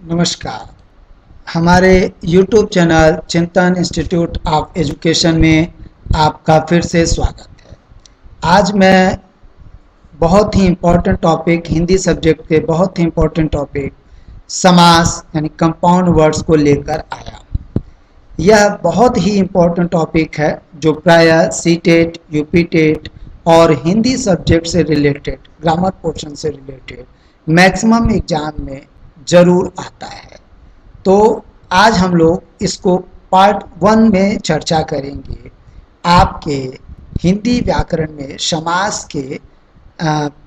नमस्कार। हमारे YouTube channel चिंतन इंस्टीट्यूट ऑफ एजुकेशन में आपका फिर से स्वागत है। आज मैं बहुत ही इम्पोर्टेंट टॉपिक, हिंदी सब्जेक्ट के बहुत ही इम्पोर्टेंट टॉपिक समास यानी कंपाउंड वर्ड्स को लेकर आया हूँ। यह बहुत ही इम्पोर्टेंट टॉपिक है जो प्रायः सी टेट, यूपी टेट और हिंदी सब्जेक्ट से रिलेटेड, ग्रामर पोर्शन से रिलेटेड मैक्सिमम एग्जाम में ज़रूर आता है। तो आज हम लोग इसको पार्ट 1 में चर्चा करेंगे। आपके हिंदी व्याकरण में समास के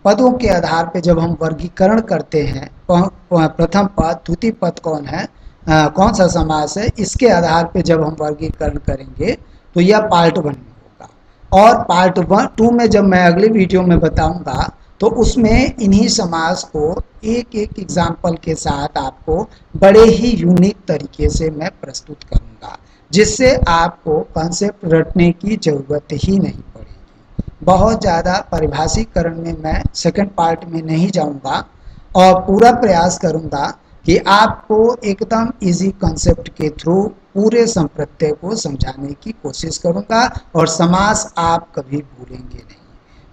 पदों के आधार पे जब हम वर्गीकरण करते हैं, प्रथम पद द्वितीय पद कौन है, कौन सा समास है, इसके आधार पे जब हम वर्गीकरण करेंगे तो यह पार्ट 1 में होगा। और पार्ट 2 में जब मैं अगले वीडियो में बताऊंगा तो उसमें इन्हीं समास को एक एक एग्जाम्पल के साथ आपको बड़े ही यूनिक तरीके से मैं प्रस्तुत करूंगा, जिससे आपको कॉन्सेप्ट रटने की ज़रूरत ही नहीं पड़ेगी। बहुत ज़्यादा परिभाषीकरण में मैं सेकंड पार्ट में नहीं जाऊंगा और पूरा प्रयास करूंगा कि आपको एकदम इजी कॉन्सेप्ट के थ्रू पूरे संप्रत्यय को समझाने की कोशिश करूंगा और समास आप कभी भूलेंगे नहीं।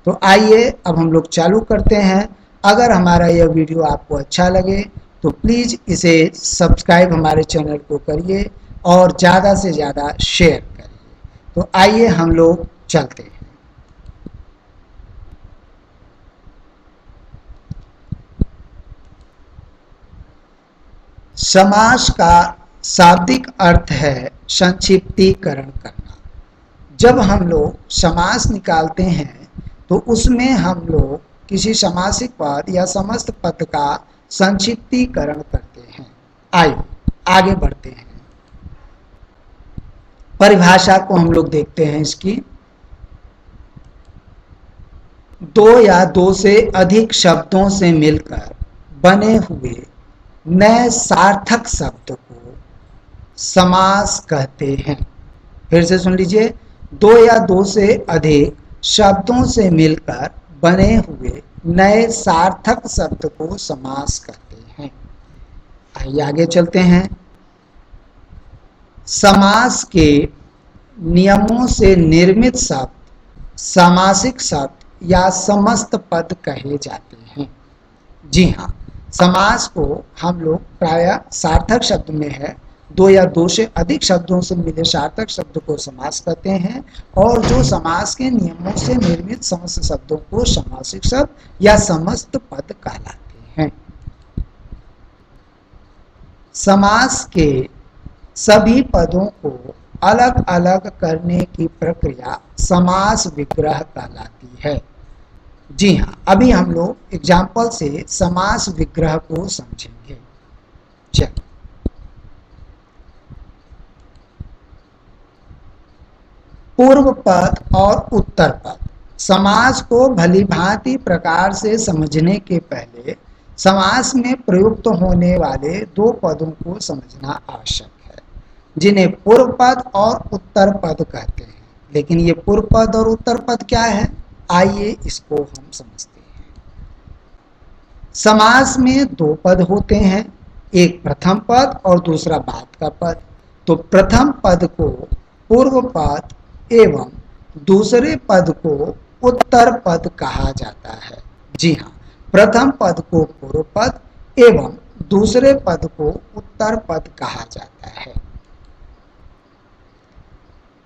तो आइए अब हम लोग चालू करते हैं। अगर हमारा यह वीडियो आपको अच्छा लगे तो प्लीज़ इसे सब्सक्राइब हमारे चैनल को करिए और ज़्यादा से ज़्यादा शेयर करिए। तो आइए हम लोग चलते हैं। समास का शाब्दिक अर्थ है संक्षिप्तीकरण करना। जब हम लोग समास निकालते हैं तो उसमें हम लोग किसी समासिक पद या समस्त पद का संक्षिप्तीकरण करते हैं। आइए आगे बढ़ते हैं। परिभाषा को हम लोग देखते हैं इसकी। दो या दो से अधिक शब्दों से मिलकर बने हुए नए सार्थक शब्द को समास कहते हैं। फिर से सुन लीजिए, दो या दो से अधिक शब्दों से मिलकर बने हुए नए सार्थक शब्द को समास कहते हैं। आइए आगे चलते हैं। समास के नियमों से निर्मित शब्द सामासिक शब्द या समस्त पद कहे जाते हैं। जी हाँ, समास को हम लोग प्रायः सार्थक शब्द में है, दो या दो से अधिक शब्दों से मिले सार्थक शब्द को समास कहते हैं, और जो समास के नियमों से निर्मित समस्त शब्दों को सामासिक शब्द या समस्त पद कहलाते हैं। समास के सभी पदों को अलग अलग करने की प्रक्रिया समास विग्रह कहलाती है। जी हाँ, अभी हम लोग एग्जाम्पल से समास विग्रह को समझेंगे। चलिए, पूर्व पद और उत्तर पद। समास को भलीभांति प्रकार से समझने के पहले समास में प्रयुक्त होने वाले दो पदों को समझना आवश्यक है, जिन्हें पूर्व पद और उत्तर पद कहते हैं। लेकिन ये पूर्व पद और उत्तर पद क्या है, आइए इसको हम समझते हैं। समास में दो पद होते हैं, एक प्रथम पद और दूसरा बाद का पद। तो प्रथम पद को पूर्व पद एवं दूसरे पद को उत्तर पद कहा जाता है। जी हाँ, प्रथम पद को पूर्व पद एवं दूसरे पद को उत्तर पद कहा जाता है।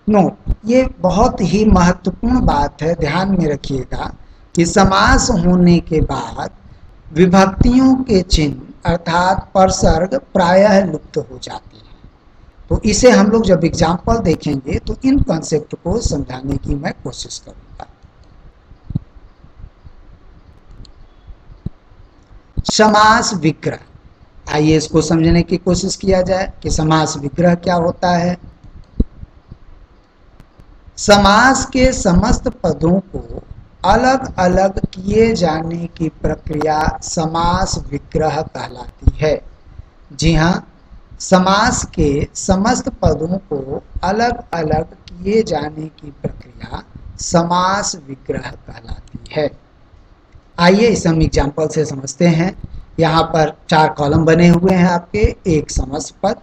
नोट, ये बहुत ही महत्वपूर्ण बात है, ध्यान में रखिएगा कि समास होने के बाद विभक्तियों के चिन्ह अर्थात परसर्ग प्रायः लुप्त हो जाती हैं। तो इसे हम लोग जब एग्जाम्पल देखेंगे तो इन कॉन्सेप्ट को समझाने की मैं कोशिश करूंगा। समास विग्रह, आइए इसको समझने की कोशिश किया जाए कि समास विग्रह क्या होता है। समास के समस्त पदों को अलग अलग किए जाने की प्रक्रिया समास विग्रह कहलाती है। जी हाँ, समास के समस्त पदों को अलग अलग किए जाने की प्रक्रिया समास विग्रह कहलाती है। आइए इसे हम एग्जाम्पल से समझते हैं। यहाँ पर 4 कॉलम बने हुए हैं आपके, एक समस्त पद,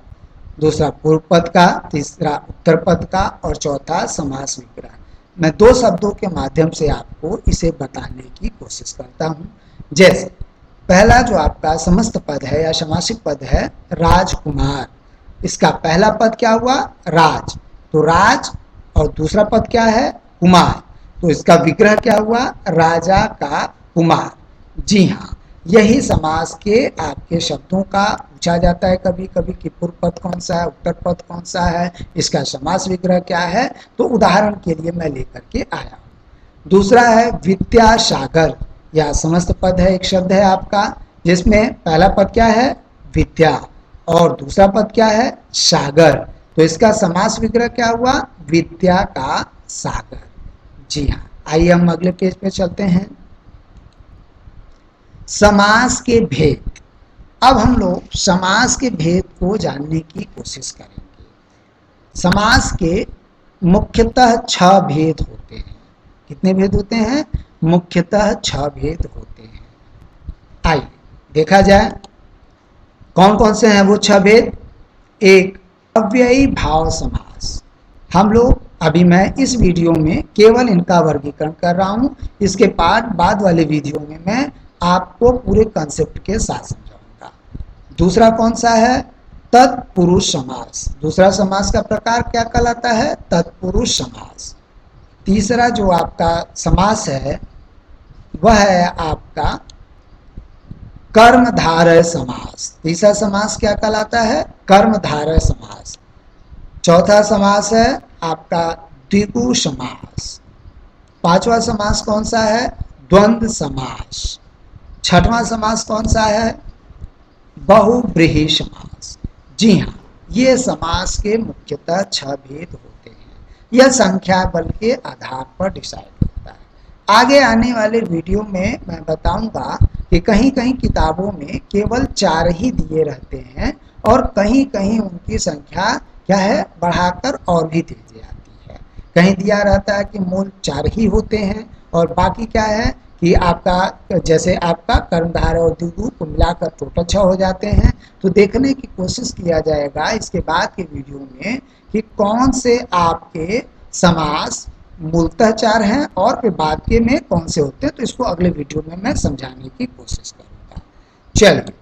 दूसरा पूर्व पद का, तीसरा उत्तर पद का और चौथा समास विग्रह। मैं 2 शब्दों के माध्यम से आपको इसे बताने की कोशिश करता हूँ। जैसे पहला जो आपका समस्त पद है या समासिक पद है, राजकुमार, इसका पहला पद क्या हुआ, राज, तो राज, और दूसरा पद क्या है, कुमार, तो इसका विग्रह क्या हुआ, राजा का कुमार। जी हाँ, यही समास के आपके शब्दों का पूछा जाता है कभी कभी कि पूर्व पद कौन सा है, उत्तर पद कौन सा है, इसका समास विग्रह क्या है, तो उदाहरण के लिए मैं लेकर के आया हूँ। दूसरा है विद्यासागर, यह समस्त पद है, एक शब्द है आपका, जिसमें पहला पद क्या है, विद्या, और दूसरा पद क्या है, सागर, तो इसका समास विग्रह क्या हुआ, विद्या का सागर। जी हाँ, आइए हम अगले पेज पे चलते हैं। समास के भेद। अब हम लोग समास के भेद को जानने की कोशिश करेंगे। समास के मुख्यतः 6 भेद होते हैं। कितने भेद होते हैं, मुख्यतः 6 भेद होते हैं। आइए देखा जाए कौन कौन से हैं वो 6 भेद। एक, अव्ययी भाव समास। हम लोग अभी मैं इस वीडियो में केवल इनका वर्गीकरण कर रहा हूं, इसके बाद वाले वीडियो में मैं आपको पूरे कंसेप्ट के साथ समझाऊंगा। दूसरा कौन सा है, तत्पुरुष समास। दूसरा समास का प्रकार क्या कहलाता है, तत्पुरुष समास। तीसरा जो आपका समास है वह है आपका कर्मधारय समास। तीसरा समास क्या कहलाता है, कर्मधारय समास। चौथा समास है आपका द्विगु समास। पांचवा समास कौन सा है, द्वंद्व समास। छठवां समास कौन सा है, बहुव्रीहि समास। जी हाँ, ये समास के मुख्यतः 6 भेद होते हैं। यह संख्या बल के आधार पर डिसाइड होता है। आगे आने वाले वीडियो में मैं बताऊंगा कि कहीं कहीं किताबों में केवल 4 ही दिए रहते हैं और कहीं कहीं उनकी संख्या क्या है, बढ़ाकर और भी दे दी जाती है। कहीं दिया रहता है कि मूल 4 ही होते हैं और बाकी क्या है कि आपका जैसे आपका कर्मधारय और द्विगु को मिलाकर टोटल 6 हो जाते हैं। तो देखने की कोशिश किया जाएगा इसके बाद के वीडियो में कि कौन से आपके समास मूलतः 4 हैं और फिर बाद के में कौन से होते हैं, तो इसको अगले वीडियो में मैं समझाने की कोशिश करूंगा। चलिए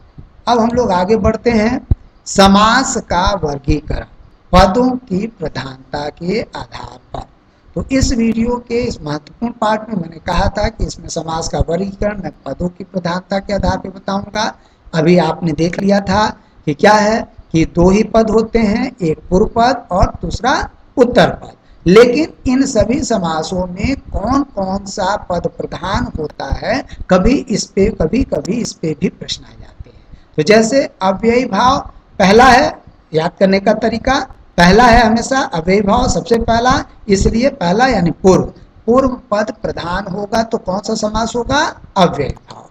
अब हम लोग आगे बढ़ते हैं। समास का वर्गीकरण पदों की प्रधानता के आधार पर। तो इस वीडियो के इस महत्वपूर्ण पार्ट में मैंने कहा था कि इसमें समास का वर्गीकरण मैं पदों की प्रधानता के आधार पर बताऊंगा। अभी आपने देख लिया था कि क्या है कि 2 ही पद होते हैं, एक पूर्व पद और दूसरा उत्तर पद। लेकिन इन सभी समासों में कौन कौन सा पद प्रधान होता है, कभी इस पे कभी कभी इस पे भी प्रश्न आ जाते हैं। तो जैसे अव्ययी भाव पहला है, याद करने का तरीका पहला है हमेशा अव्ययी भाव सबसे पहला, इसलिए पहला यानी पूर्व पद प्रधान होगा तो कौन सा समास होगा, अव्ययी भाव।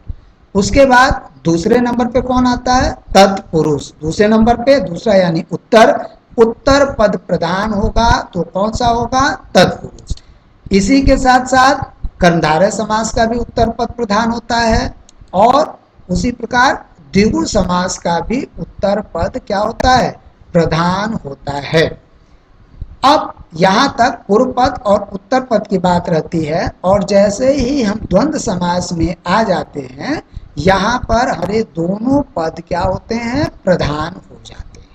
उसके बाद दूसरे नंबर पे कौन आता है, तत्पुरुष। दूसरे नंबर पे दूसरा यानी उत्तर पद प्रधान होगा तो कौन सा होगा, तत्पुरुष। इसी के साथ साथ कर्मधारय समास का भी उत्तर पद प्रधान होता है और उसी प्रकार द्विगु समास का भी उत्तर पद क्या होता है, प्रधान होता है। अब यहाँ तक पूर्व पद और उत्तर पद की बात रहती है और जैसे ही हम द्वंद्व समास में आ जाते हैं, यहाँ पर हमारे दोनों पद क्या होते हैं, प्रधान हो जाते हैं।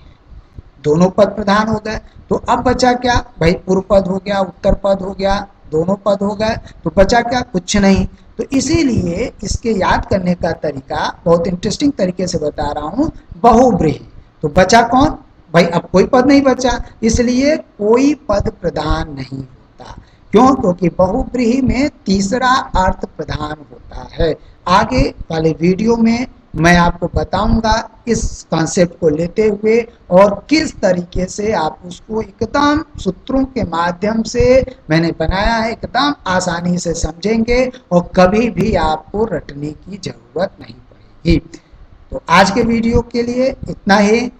दोनों पद प्रधान हो गए तो अब बचा क्या भाई, पूर्व पद हो गया, उत्तर पद हो गया, दोनों पद हो गए, तो बचा क्या, कुछ नहीं। तो इसीलिए इसके याद करने का तरीका बहुत इंटरेस्टिंग तरीके से बता रहा हूँ, बहुव्रीहि। तो बचा कौन भाई, अब कोई पद नहीं बचा, इसलिए कोई पद प्रधान नहीं होता। क्यों, क्योंकि बहुव्रीहि में तीसरा अर्थ प्रधान होता है। आगे वाले वीडियो में मैं आपको बताऊंगा इस कॉन्सेप्ट को लेते हुए और किस तरीके से आप उसको एकदम सूत्रों के माध्यम से मैंने बनाया है, एकदम आसानी से समझेंगे और कभी भी आपको रटने की जरूरत नहीं पड़ेगी। तो आज के वीडियो के लिए इतना ही।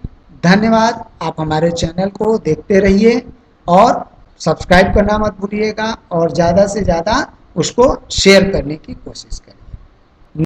धन्यवाद। आप हमारे चैनल को देखते रहिए और सब्सक्राइब करना मत भूलिएगा और ज़्यादा से ज़्यादा उसको शेयर करने की कोशिश करिए।